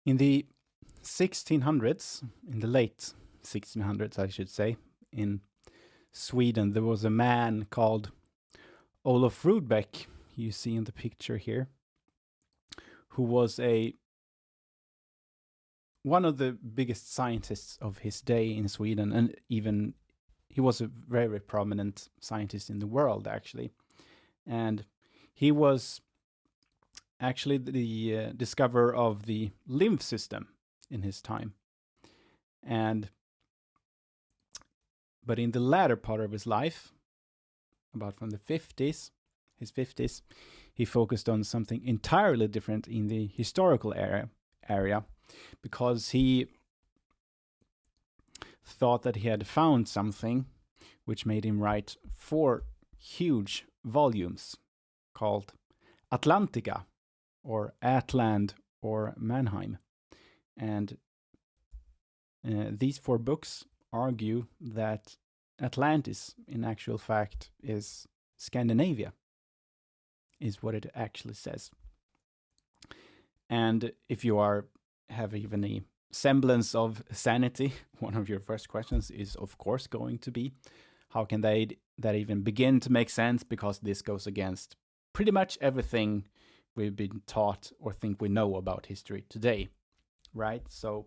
In the 1600s, in the late 1600s, I should say, in Sweden, there was a man called Olof Rudbeck, you see in the picture here, who was one of the biggest scientists of his day in Sweden, and even he was a very prominent scientist in the world, actually. And he was actually the discoverer of the lymph system in his time. But in the latter part of his life, about from the 50s, his 50s, he focused on something entirely different in the historical area, because he thought that he had found something which made him write 4 huge volumes called Atlantica, or Atland, or Mannheim. And these 4 books argue that Atlantis, in actual fact, is Scandinavia, is what it actually says. And if you have even a semblance of sanity, one of your first questions is, of course, going to be, how can that even begin to make sense? Because this goes against pretty much everything we've been taught or think we know about history today, right? So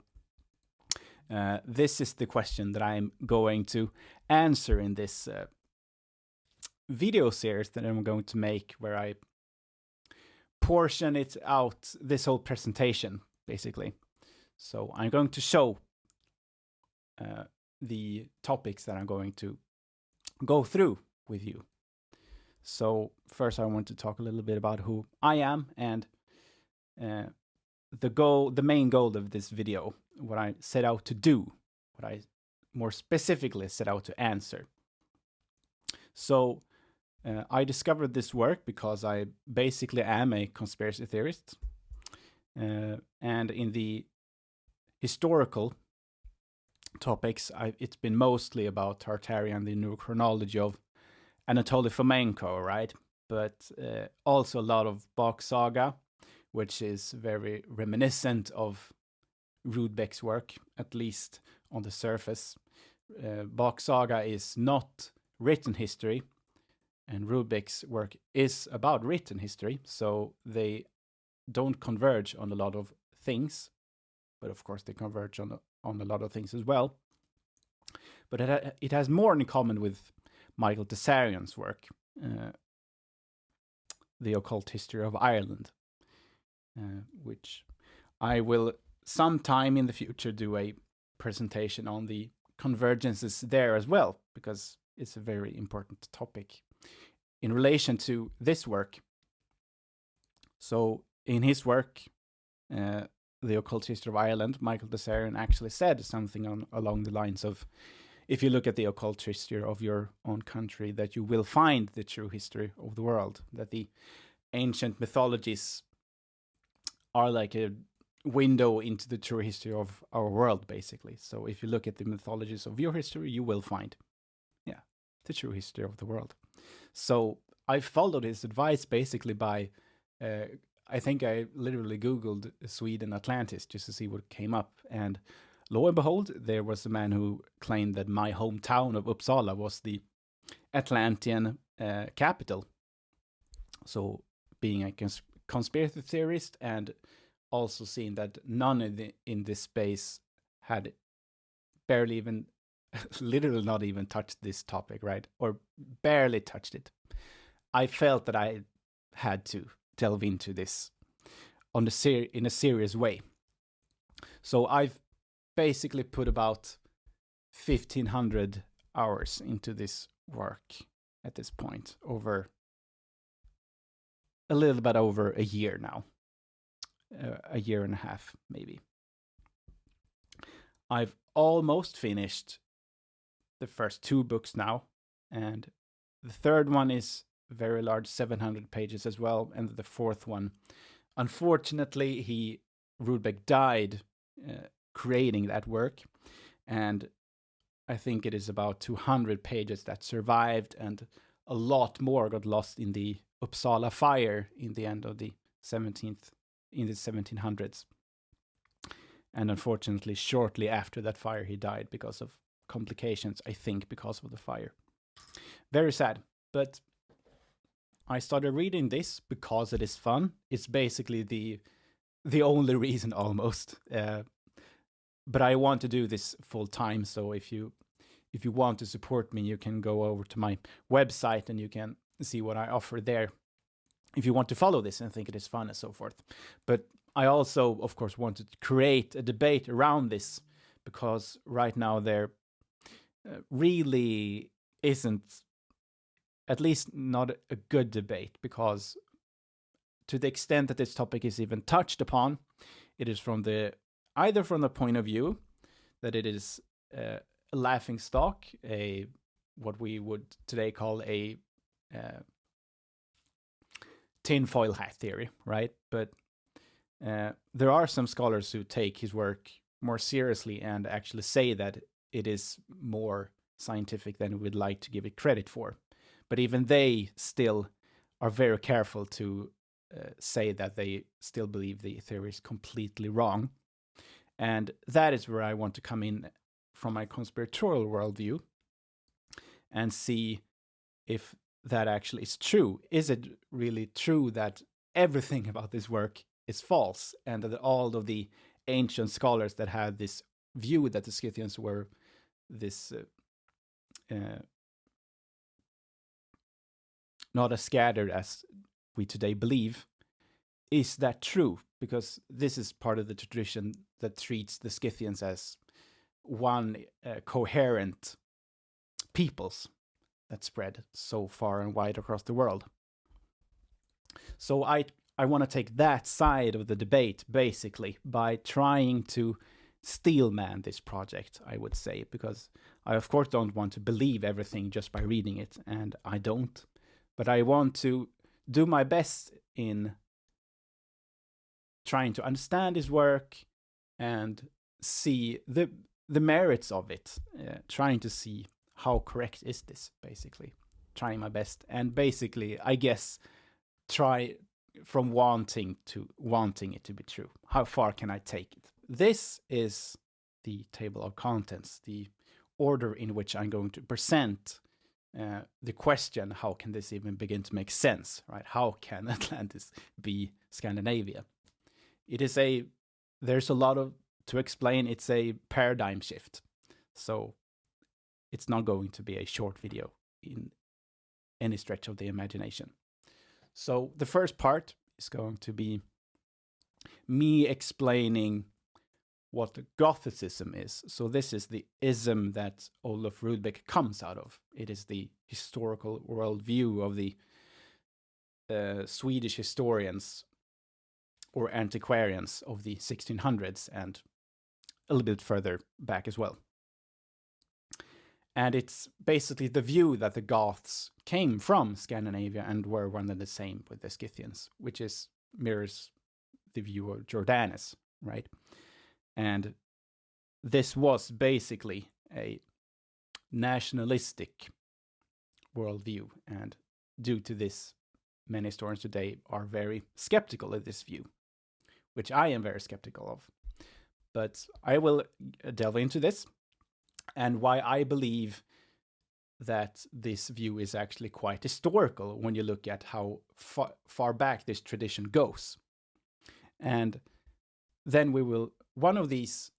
this is the question that I'm going to answer in this video series that I'm going to make, where I portion it out, this whole presentation, basically. So I'm going to show the topics that I'm going to go through with you. So first I want to talk a little bit about who I am, and the main goal of this video, what I set out to do, what I more specifically set out to answer. So I discovered this work because I basically am a conspiracy theorist, and in the historical topics, it's been mostly about Tartarian, the neurochronology of Anatoly Fomenko, right? But also a lot of Bach Saga, which is very reminiscent of Rudbeck's work, at least on the surface. Bach Saga is not written history, and Rudbeck's work is about written history, so they don't converge on a lot of things, but of course they converge on a lot of things as well. But it has more in common with Michael Tessarian's work, The Occult History of Ireland, which I will sometime in the future do a presentation on the convergences there as well, because it's a very important topic in relation to this work. So in his work, The Occult History of Ireland, Michael Tessarian actually said something along the lines of, if you look at the occult history of your own country, that you will find the true history of the world, that the ancient mythologies are like a window into the true history of our world, basically. So if you look at the mythologies of your history, you will find, the true history of the world. So I followed his advice basically by, I think I literally Googled Sweden Atlantis just to see what came up. And lo and behold, there was a man who claimed that my hometown of Uppsala was the Atlantean capital. So being a conspiracy theorist, and also seeing that none in this space had barely even, literally not even touched this topic, right? Or barely touched it. I felt that I had to delve into this in a serious way. So I've basically put about 1,500 hours into this work at this point, over a little bit over a year now, a year and a half maybe. I've almost finished the first 2 books now, and the third one is very large, 700 pages as well, and the 4th one, unfortunately, Rudbeck died creating that work, and I think it is about 200 pages that survived, and a lot more got lost in the Uppsala fire in the end of the 1700s. And unfortunately, shortly after that fire, he died because of complications, I think, because of the fire. Very sad. But I started reading this because it is fun. It's basically the only reason almost. But I want to do this full time. So if you want to support me, you can go over to my website and you can see what I offer there. If you want to follow this and think it is fun and so forth. But I also, of course, wanted to create a debate around this, because right now there really isn't, at least not a good debate, because to the extent that this topic is even touched upon, it is from either from the point of view that it is a laughing stock, what we would today call a tinfoil hat theory, right? But there are some scholars who take his work more seriously and actually say that it is more scientific than we'd like to give it credit for. But even they still are very careful to say that they still believe the theory is completely wrong. And that is where I want to come in from my conspiratorial worldview and see if that actually is true. Is it really true that everything about this work is false, and that all of the ancient scholars that had this view that the Scythians were this not as scattered as we today believe, is that true? Because this is part of the tradition that treats the Scythians as one coherent peoples that spread so far and wide across the world. So I want to take that side of the debate, basically, by trying to steelman this project, I would say, because I, of course, don't want to believe everything just by reading it, and I don't. But I want to do my best in trying to understand his work and see the merits of it, trying to see how correct is this, basically. Trying my best, and basically, I guess, try from wanting it to be true. How far can I take it? This is the table of contents, the order in which I'm going to present the question, how can this even begin to make sense, right? How can Atlantis be Scandinavia? There's a lot to explain. It's a paradigm shift. So it's not going to be a short video in any stretch of the imagination. So the first part is going to be me explaining what the Gothicism is. So this is the ism that Olof Rudbeck comes out of. It is the historical worldview of the Swedish historians or antiquarians of the 1600s and a little bit further back as well. And it's basically the view that the Goths came from Scandinavia and were one and the same with the Scythians, which mirrors the view of Jordanes, right? And this was basically a nationalistic worldview. And due to this, many historians today are very skeptical of this view, which I am very skeptical of. But I will delve into this and why I believe that this view is actually quite historical when you look at how far back this tradition goes. And then one of these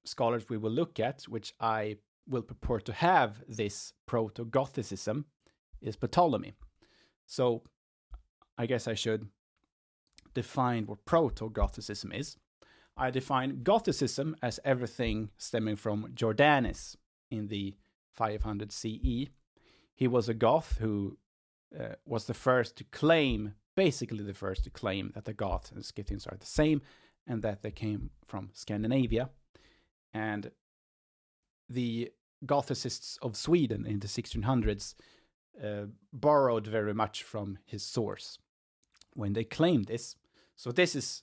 scholars we will look at, which I will purport to have this Proto-Gothicism, is Ptolemy. So I guess I should define what Proto-Gothicism is. I define Gothicism as everything stemming from Jordanes in the 500 CE. He was a Goth who was the first to claim that the Goths and Scythians are the same and that they came from Scandinavia. And the Gothicists of Sweden in the 1600s borrowed very much from his source when they claimed this. So this is,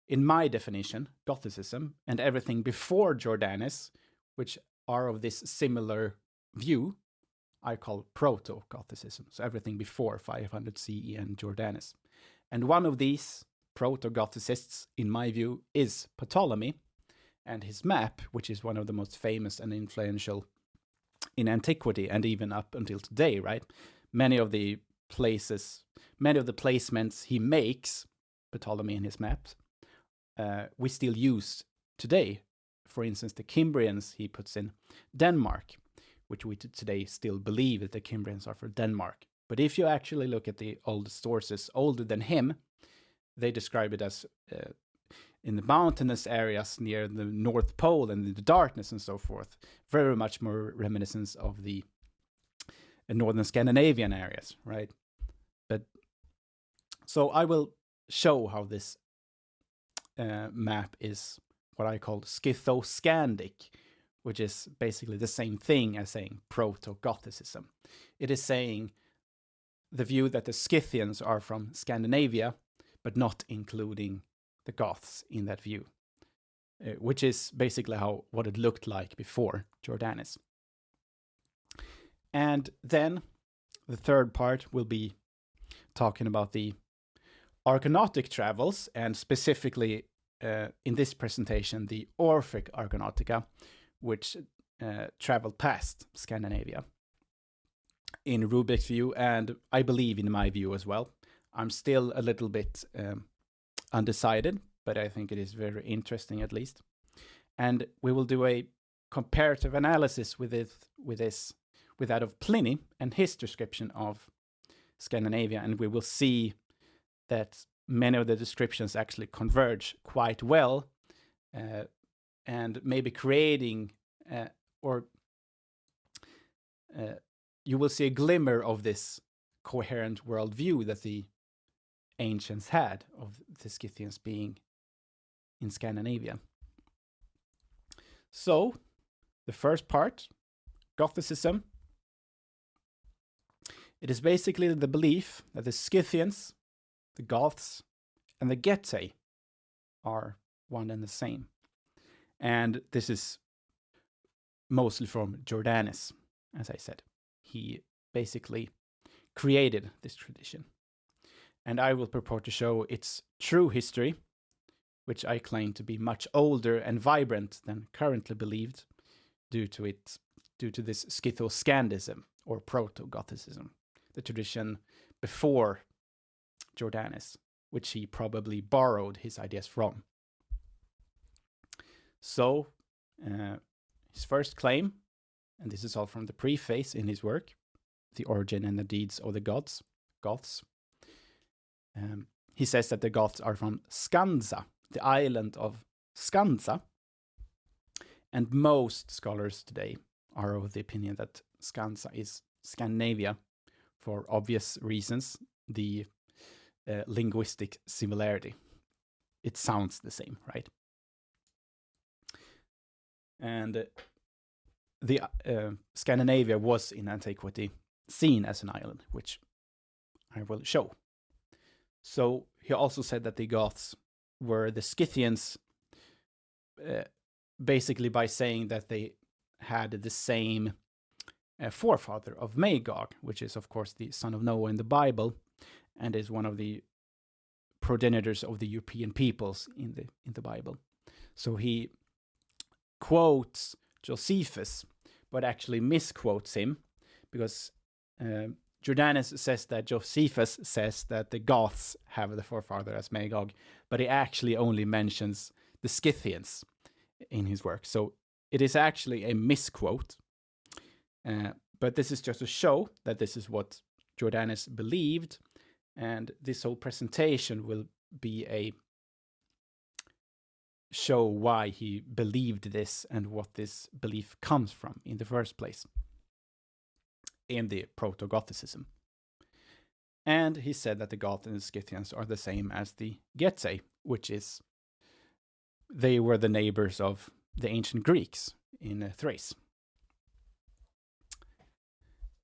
in my definition, Gothicism, and everything before Jordanes, which are of this similar view, I call Proto-Gothicism. So everything before 500 CE and Jordanes. And one of these, Proto-Gothicists, in my view, is Ptolemy and his map, which is one of the most famous and influential in antiquity and even up until today, right? Many of the placements he makes, Ptolemy and his maps, we still use today. For instance, the Cimbrians he puts in Denmark, which we today still believe that the Cimbrians are for Denmark. But if you actually look at the oldest sources older than him, they describe it as in the mountainous areas near the North Pole and the darkness and so forth. Very much more reminiscence of the northern Scandinavian areas, right? But so I will show how this map is what I call Scytho-Scandic, which is basically the same thing as saying Proto-Gothicism. It is saying the view that the Scythians are from Scandinavia, but not including the Goths in that view, which is basically what it looked like before Jordanes. And then the third part will be talking about the Argonautic travels, and specifically in this presentation, the Orphic Argonautica, which traveled past Scandinavia in Rudbeck's view, and I believe in my view as well. I'm still a little bit undecided, but I think it is very interesting at least. And we will do a comparative analysis with that of Pliny and his description of Scandinavia, and we will see that many of the descriptions actually converge quite well, and maybe creating you will see a glimmer of this coherent worldview that the ancients had of the Scythians being in Scandinavia. So, the first part, Gothicism. It is basically the belief that the Scythians, the Goths, and the Getae are one and the same. And this is mostly from Jordanes, as I said. He basically created this tradition. And I will purport to show its true history, which I claim to be much older and vibrant than currently believed, due to this Scytho-Scandism or Proto-Gothicism, the tradition before Jordanes, which he probably borrowed his ideas from. So, his first claim, and this is all from the preface in his work, The Origin and the Deeds of the Goths. He says that the Goths are from Skansa, the island of Skansa, and most scholars today are of the opinion that Skansa is Scandinavia, for obvious reasons, the linguistic similarity. It sounds the same, right? And the Scandinavia was in antiquity seen as an island, which I will show. So he also said that the Goths were the Scythians, basically by saying that they had the same forefather of Magog, which is of course the son of Noah in the Bible, and is one of the progenitors of the European peoples in the Bible. So he quotes Josephus, but actually misquotes him, because Jordanes says that Josephus says that the Goths have the forefather as Magog, but he actually only mentions the Scythians in his work. So it is actually a misquote, but this is just to show that this is what Jordanes believed, and this whole presentation will be a show why he believed this and what this belief comes from in the first place in the Proto-Gothicism. And he said that the Goths and the Scythians are the same as the Getae, which is they were the neighbors of the ancient Greeks in Thrace.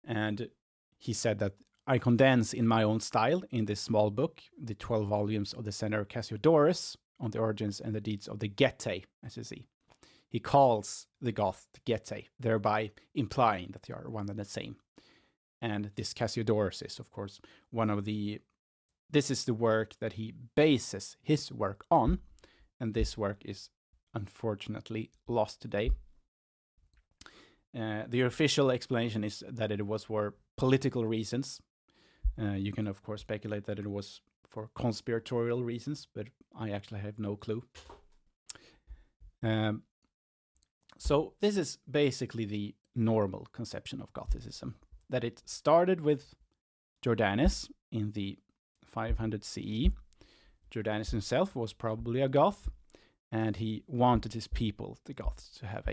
And he said that I condense in my own style in this small book the 12 volumes of the Senator Cassiodorus on the origins and the deeds of the Getae, as you see. He calls the Goth Getae, thereby implying that they are one and the same. And this Cassiodorus is, of course, one of the this is the work that he bases his work on, and this work is unfortunately lost today. The official explanation is that it was for political reasons. You can, of course, speculate that it was for conspiratorial reasons, but I actually have no clue. So this is basically the normal conception of Gothicism, that it started with Jordanes in the 500 CE. Jordanes himself was probably a Goth, and he wanted his people, the Goths, to have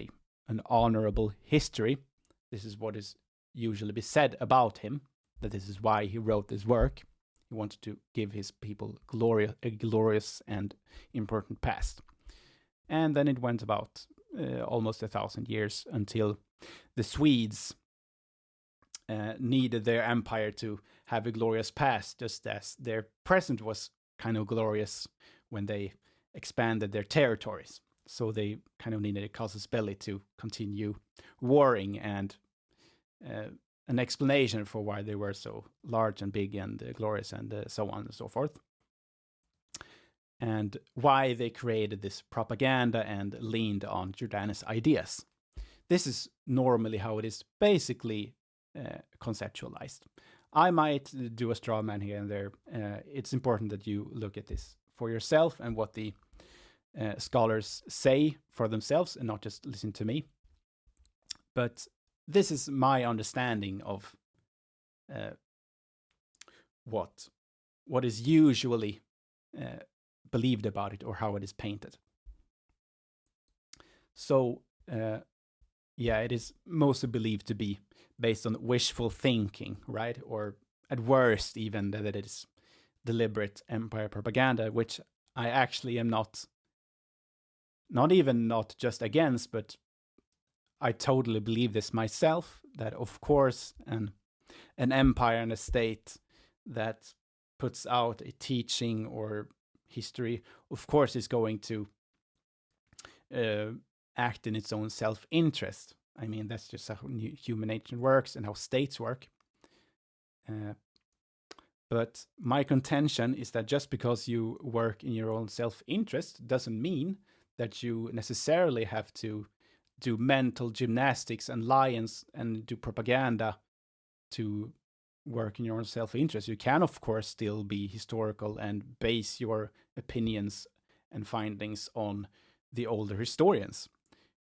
an honorable history. This is what is usually said about him, that this is why he wrote this work. He wanted to give his people a glorious and important past. And then it went about almost 1,000 years until the Swedes needed their empire to have a glorious past, just as their present was kind of glorious when they expanded their territories. So they kind of needed a casus belli to continue warring, and an explanation for why they were so large and big and glorious and so on and so forth. And why they created this propaganda and leaned on Jordanes' ideas. This is normally how it is basically conceptualized. I might do a straw man here and there. It's important that you look at this for yourself and what the scholars say for themselves, and not just listen to me. But this is my understanding of what is usually believed about it, or how it is painted. So it is mostly believed to be based on wishful thinking, right? Or at worst even that it is deliberate empire propaganda, which I actually am not just against, but I totally believe this myself, that of course an empire and a state that puts out a teaching or history, of course, is going to act in its own self-interest. I mean, that's just how human nature works and how states work. But my contention is that just because you work in your own self-interest doesn't mean that you necessarily have to do mental gymnastics and lie and do propaganda to work in your own self-interest. You can, of course, still be historical and base your opinions and findings on the older historians,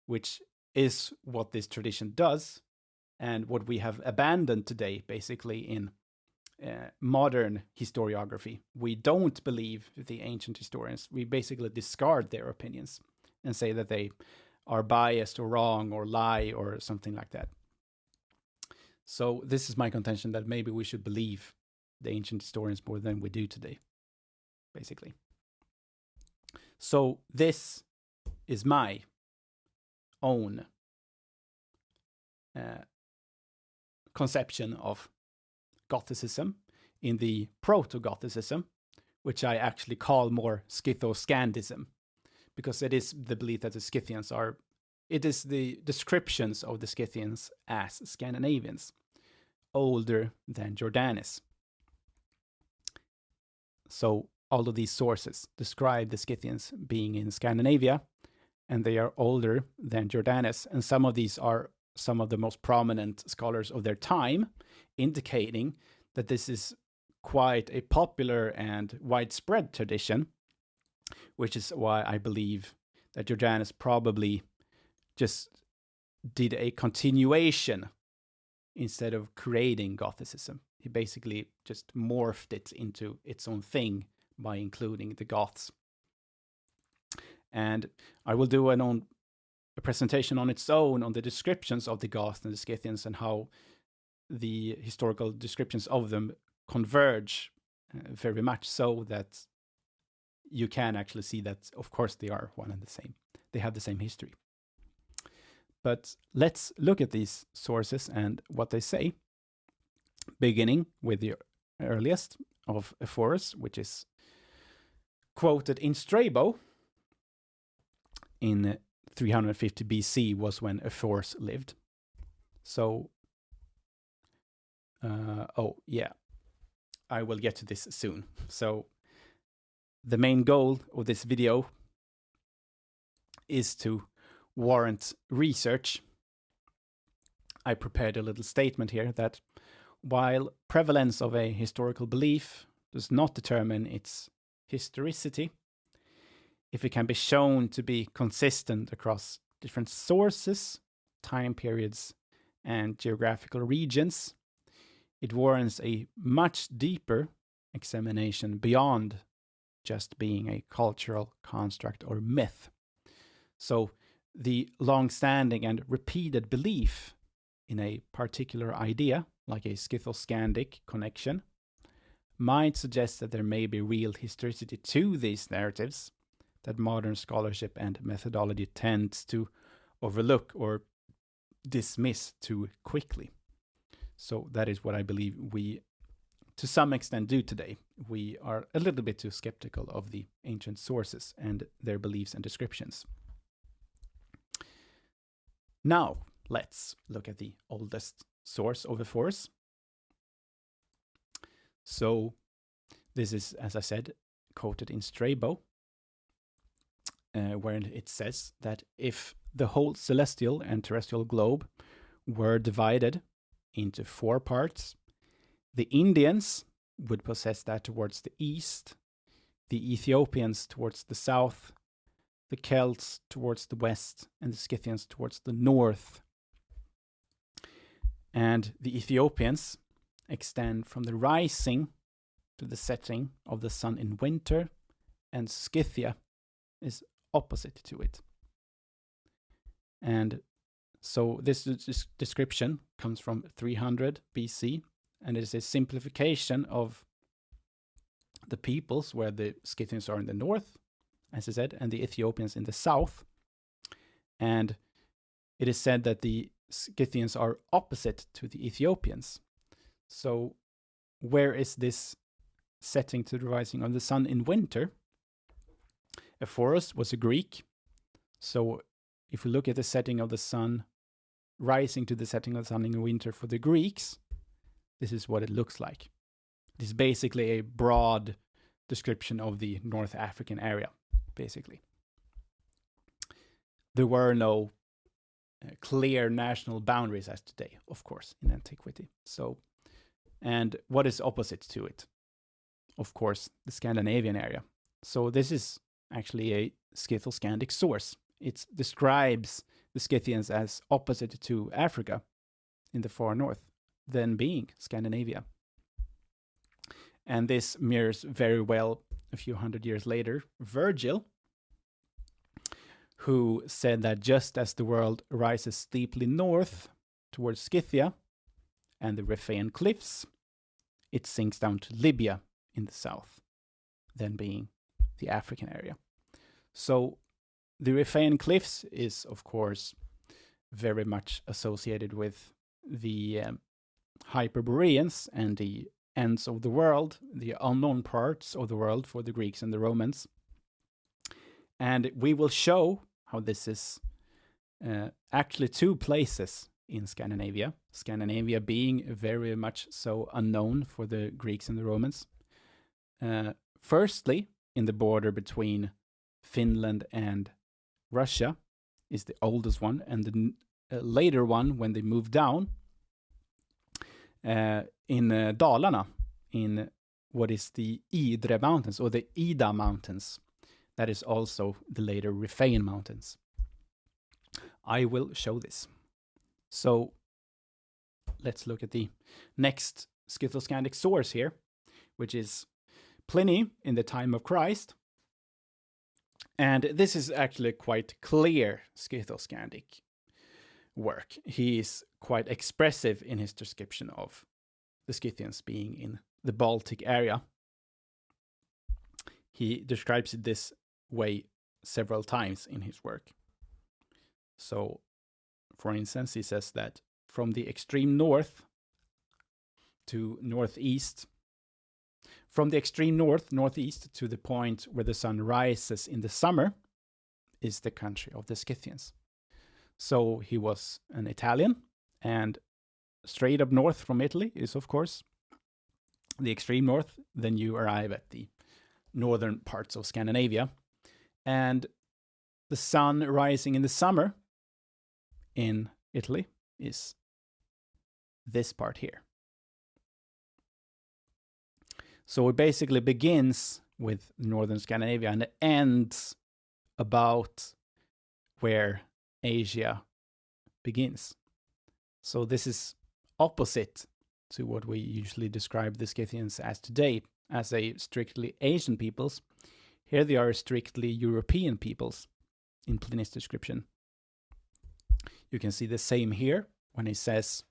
which is what this tradition does, and what we have abandoned today, basically, in modern historiography. We don't believe the ancient historians. We basically discard their opinions and say that they are biased or wrong or lie or something like that. So this is my contention, that maybe we should believe the ancient historians more than we do today, basically. So this is my own conception of Gothicism in the Proto-Gothicism, which I actually call more Scytho-Scandism, because it is the belief that the Scythians are, it is the descriptions of the Scythians as Scandinavians, older than Jordanes. So all of these sources describe the Scythians being in Scandinavia, and they are older than Jordanes, and some of these are some of the most prominent scholars of their time, indicating that this is quite a popular and widespread tradition, which is why I believe that Jordanes probably just did a continuation instead of creating Gothicism. He basically just morphed it into its own thing by including the Goths. And I will do a presentation on its own on the descriptions of the Goths and the Scythians, and how the historical descriptions of them converge very much, so that you can actually see that, of course, they are one and the same. They have the same history. But let's look at these sources and what they say, beginning with the earliest of Ephorus, which is quoted in Strabo. In 350 BC was when Ephorus lived. So, I will get to this soon. So the main goal of this video is to warrant research. I prepared a little statement here that while prevalence of a historical belief does not determine its historicity, if it can be shown to be consistent across different sources, time periods, and geographical regions, it warrants a much deeper examination beyond just being a cultural construct or myth. So the long-standing and repeated belief in a particular idea, like a Scytho-Scandic connection, might suggest that there may be real historicity to these narratives that modern scholarship and methodology tends to overlook or dismiss too quickly. So that is what I believe we, to some extent, do today. We are a little bit too skeptical of the ancient sources and their beliefs and descriptions. Now, let's look at the oldest source of the force. So this is, as I said, quoted in Strabo, where it says that if the whole celestial and terrestrial globe were divided into 4 parts, the Indians would possess that towards the east, the Ethiopians towards the south, the Celts towards the west, and the Scythians towards the north. And the Ethiopians extend from the rising to the setting of the sun in winter, and Scythia is opposite to it. And so this description comes from 300 BC, and it is a simplification of the peoples, where the Scythians are in the north, as I said, and the Ethiopians in the south. And it is said that the Scythians are opposite to the Ethiopians. So where is this setting to the rising of the sun in winter? Ephorus was a Greek. So if we look at the setting of the sun rising to the setting of the sun in winter for the Greeks, this is what it looks like. It is basically a broad description of the North African area, basically. There were no clear national boundaries as today, of course, in antiquity. So, and what is opposite to it? Of course, the Scandinavian area. So this is actually a Scytho-Scandic source. It describes the Scythians as opposite to Africa in the far north, then being Scandinavia. And this mirrors very well, a few hundred years later, Virgil, who said that just as the world rises steeply north towards Scythia and the Riphaean cliffs, it sinks down to Libya in the south, then being the African area. So the Riphaean cliffs is, of course, very much associated with the Hyperboreans and the ends of the world, the unknown parts of the world for the Greeks and the Romans. And we will show how this is actually 2 places in Scandinavia. Scandinavia being very much so unknown for the Greeks and the Romans. Firstly, in the border between Finland and Russia is the oldest one, and the later one, when they moved down, in Dalarna, in what is the Idre Mountains, or the Ida Mountains. That is also the later Riphaean Mountains. I will show this. So let's look at the next Scytho-Scandic source here, which is Pliny in the time of Christ. And this is actually quite clear Scytho-Scandic work. He is quite expressive in his description of the Scythians being in the Baltic area. He describes it this way several times in his work. So, for instance, he says that from the extreme north to northeast, from the extreme northeast to the point where the sun rises in the summer is the country of the Scythians. So he was an Italian, and straight up north from Italy is, of course, the extreme north, then you arrive at the northern parts of Scandinavia. And the sun rising in the summer in Italy is this part here. So it basically begins with northern Scandinavia and it ends about where Asia begins. So this is opposite to what we usually describe the Scythians as today, as a strictly Asian peoples. Here they are strictly European peoples in Pliny's description. You can see the same here when he says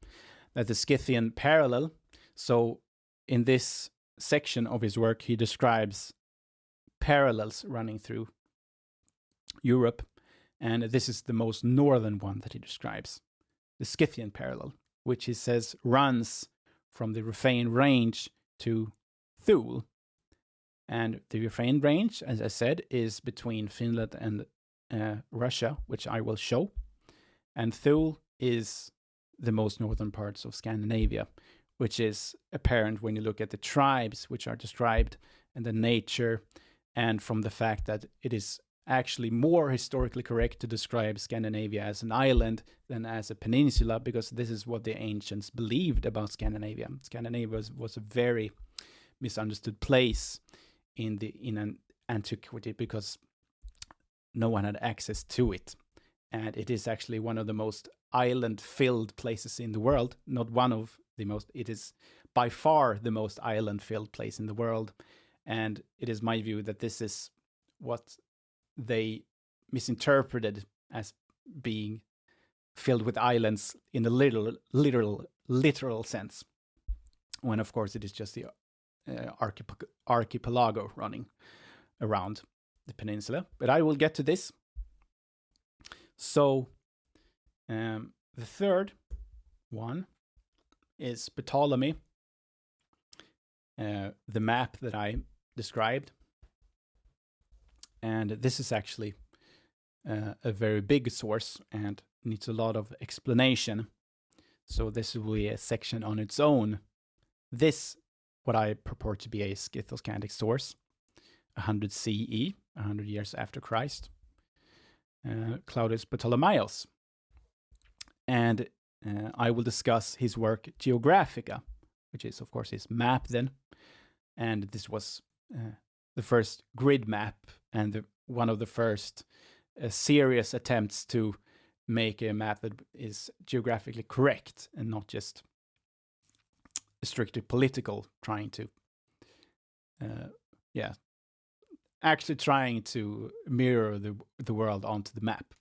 that the Scythian parallel. So in this section of his work, he describes parallels running through Europe, and this is the most northern one that he describes, the Scythian parallel, which he says runs from the Ruthian range to Thule. And the Ruthian range, as I said, is between Finland and Russia, which I will show. And Thule is the most northern parts of Scandinavia, which is apparent when you look at the tribes which are described and the nature, and from the fact that it is actually more historically correct to describe Scandinavia as an island than as a peninsula, because this is what the ancients believed about Scandinavia. Scandinavia was a very misunderstood place in antiquity because no one had access to it. And it is actually one of the most island-filled places in the world. Not one of the most, it is by far the most island-filled place in the world. And it is my view that this is what they misinterpreted as being filled with islands in a literal sense, when of course it is just the archipelago running around the peninsula. But I will get to this. So the third one is Ptolemy, the map that I described. And this is actually a very big source and needs a lot of explanation. So this will be a section on its own. This, what I purport to be a Scytho-Scandic source, 100 CE, 100 years after Christ, Claudius Ptolemaeus. And I will discuss his work Geographica, which is of course his map then. And this was the first grid map and one of the first serious attempts to make a map that is geographically correct and not just strictly political, trying to actually trying to mirror the world onto the map.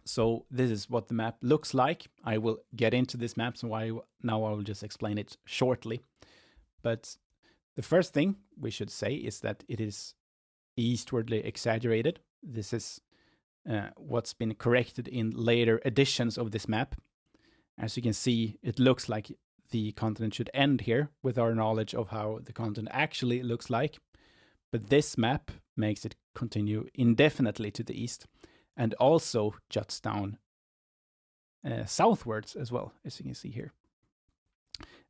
So this is what the map looks like. I will get into this map, so now I will just explain it shortly. But the first thing we should say is that it is eastwardly exaggerated. This is what's been corrected in later editions of this map. As you can see, it looks like the continent should end here with our knowledge of how the continent actually looks like. But this map makes it continue indefinitely to the east and also juts down southwards as well, as you can see here.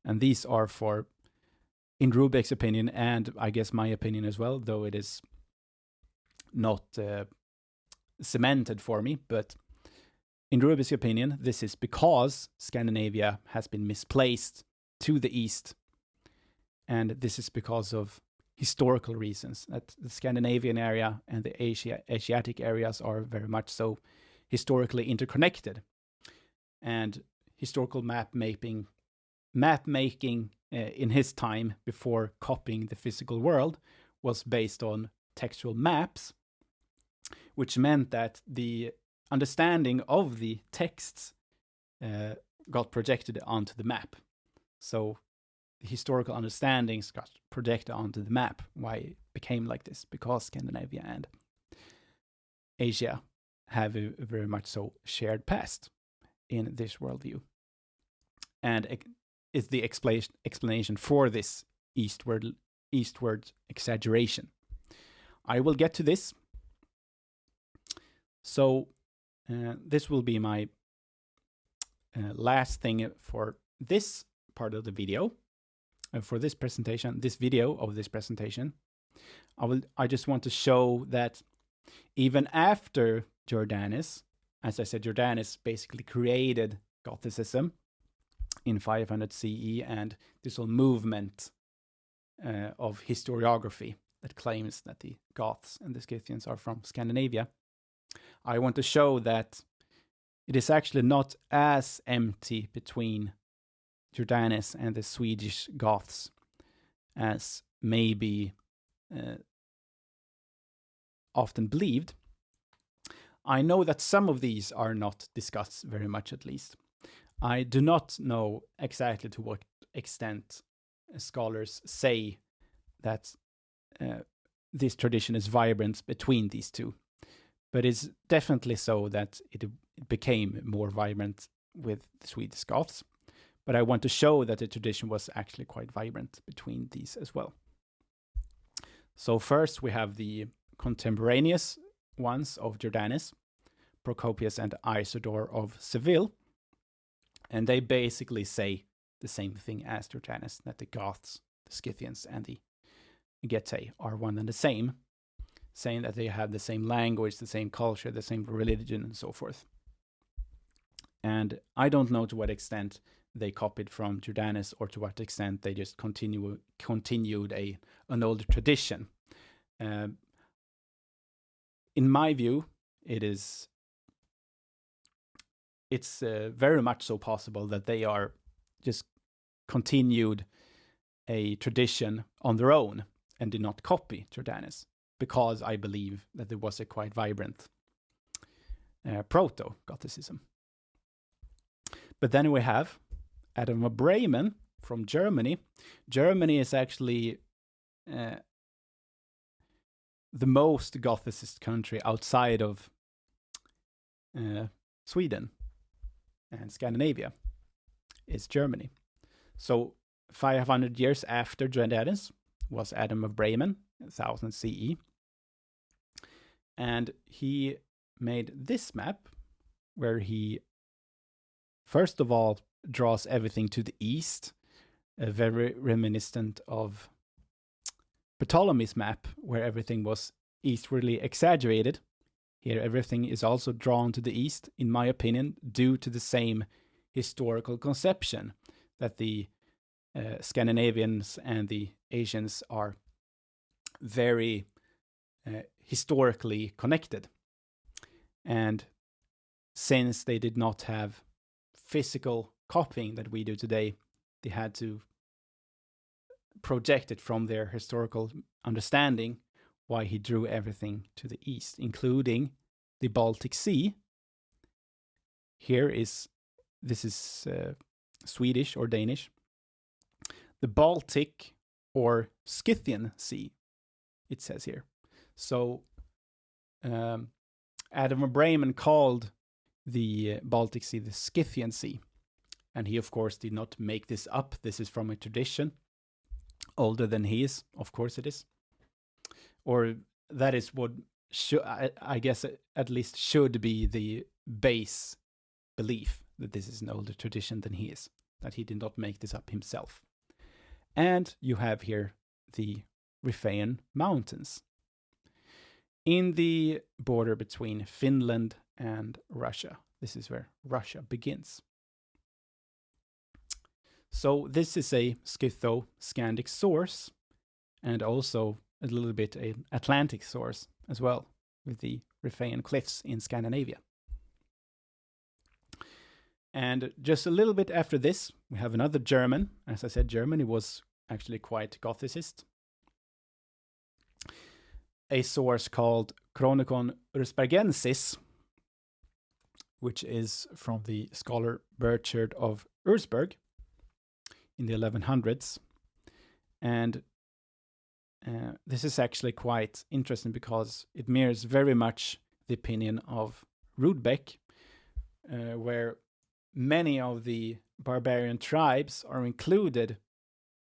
And these are in Rudbeck's opinion, and I guess my opinion as well, though it is not cemented for me, but in Rudbeck's opinion, this is because Scandinavia has been misplaced to the east. And this is because of historical reasons, that the Scandinavian area and the Asiatic areas are very much so historically interconnected. And historical map making in his time before copying the physical world was based on textual maps, which meant that the understanding of the texts got projected onto the map. So the historical understandings got projected onto the map. Why it became like this? Because Scandinavia and Asia have a very much so shared past in this worldview. And is the explanation for this eastward exaggeration. I will get to this. So this will be my last thing for this part of the video. for this presentation, this video of this presentation, I just want to show that even after Jordanes, as I said, Jordanes basically created Gothicism in 500 CE, and this whole movement of historiography that claims that the Goths and the Scythians are from Scandinavia. I want to show that it is actually not as empty between Jordanes and the Swedish Goths as maybe often believed. I know that some of these are not discussed very much, at least. I do not know exactly to what extent scholars say that this tradition is vibrant between these two, but it's definitely so that it became more vibrant with the Swedish Goths. But I want to show that the tradition was actually quite vibrant between these as well. So first we have the contemporaneous ones of Jordanes, Procopius and Isidore of Seville, and they basically say the same thing as Jordanes, that the Goths, the Scythians, and the Getae are one and the same, saying that they have the same language, the same culture, the same religion, and so forth. And I don't know to what extent they copied from Jordanes or to what extent they just continued an older tradition. In my view, it's very much so possible that they are just continued a tradition on their own and did not copy Jordanes, because I believe that there was a quite vibrant Proto-Gothicism. But then we have Adam of Bremen from Germany. Germany is actually the most Gothicist country outside of Sweden and Scandinavia is Germany. So 500 years after Jordanes was Adam of Bremen, 1000 CE. And he made this map where he, first of all, draws everything to the east, very reminiscent of Ptolemy's map, where everything was eastwardly exaggerated. Here, everything is also drawn to the east, in my opinion, due to the same historical conception that the Scandinavians and the Asians are very historically connected. And since they did not have physical copying that we do today, they had to project it from their historical understanding, why he drew everything to the east, including the Baltic Sea. This is Swedish or Danish. The Baltic or Scythian Sea, it says here. So Adam of Bremen called the Baltic Sea the Scythian Sea. And he, of course, did not make this up. This is from a tradition older than he is. Of course it is. Or that is what I guess at least should be the base belief, that this is an older tradition than he is, that he did not make this up himself. And you have here the Riphaean Mountains in the border between Finland and Russia. This is where Russia begins. So this is a Scytho-Scandic source, and also a little bit an Atlantic source as well, with the Riphaean cliffs in Scandinavia. And just a little bit after this, we have another German. As I said, Germany was actually quite Gothicist. A source called Chronicon Ursbergensis, which is from the scholar Burchard of Ursberg in the 1100s. And this is actually quite interesting because it mirrors very much the opinion of Rudbeck, where many of the barbarian tribes are included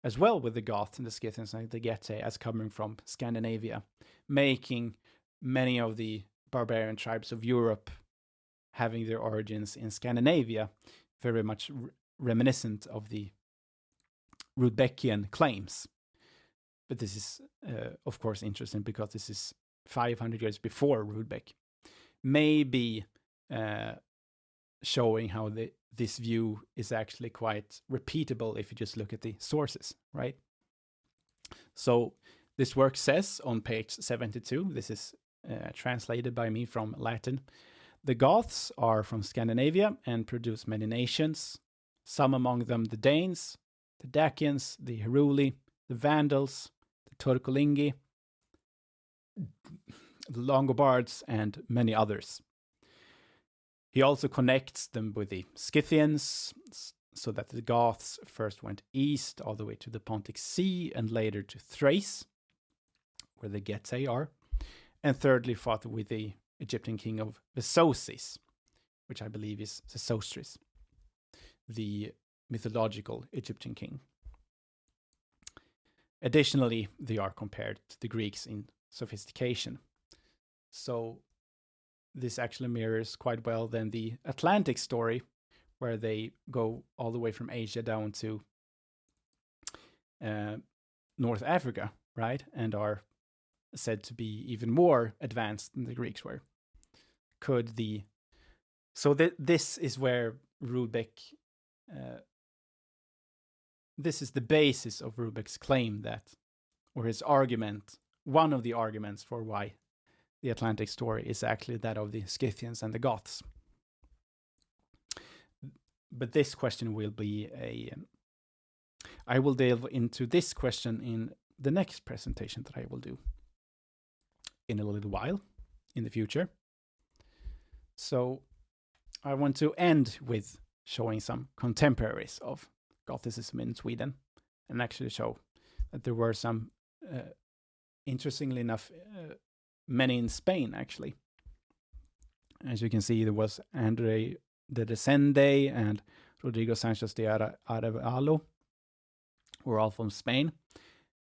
as well with the Goths and the Scythians and the Getae as coming from Scandinavia, making many of the barbarian tribes of Europe having their origins in Scandinavia very much reminiscent of the Rudbeckian claims. But this is, of course, interesting because this is 500 years before Rudbeck. Maybe showing how this view is actually quite repeatable if you just look at the sources, right? So this work says on page 72, this is translated by me from Latin, the Goths are from Scandinavia and produce many nations, some among them the Danes, the Dacians, the Heruli, the Vandals, the Turcolingi, the Longobards, and many others. He also connects them with the Scythians, so that the Goths first went east all the way to the Pontic Sea and later to Thrace, where the Getae are, and thirdly fought with the Egyptian king of Besosis, which I believe is Sesostris, the mythological Egyptian king. Additionally, they are compared to the Greeks in sophistication. So this actually mirrors quite well then the Atlantic story, where they go all the way from Asia down to North Africa, right? And are said to be even more advanced than the Greeks were. This is where Rudbeck, this is the basis of Rudbeck's claim that, or his argument, one of the arguments for why the Atlantic story is actually that of the Scythians and the Goths. But this question will be I will delve into this question in the next presentation that I will do in a little while in the future. So I want to end with showing some contemporaries of Gothicism in Sweden and actually show that there were some, interestingly enough, many in Spain actually. As you can see, there was Andre de Descende and Rodrigo Sanchez de Arevalo, who are all from Spain.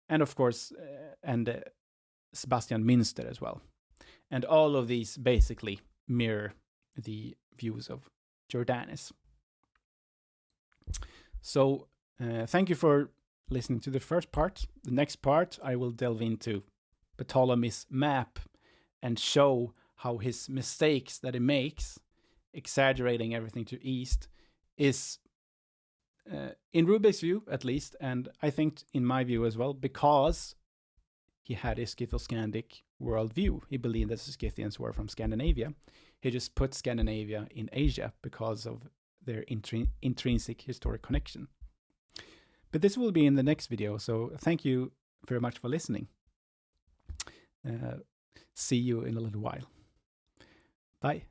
And of course, Sebastian Münster as well. And all of these basically mirror the views of Jordanes. So thank you for listening to the first part. The next part, I will delve into Ptolemy's map and show how his mistakes that he makes, exaggerating everything to east, is, in Rudbeck's view at least, and I think in my view as well, because he had a Scytho-Scandic worldview. He believed that the Scythians were from Scandinavia. He just put Scandinavia in Asia because of their intrinsic historic connection. But this will be in the next video, so thank you very much for listening. See you in a little while. Bye.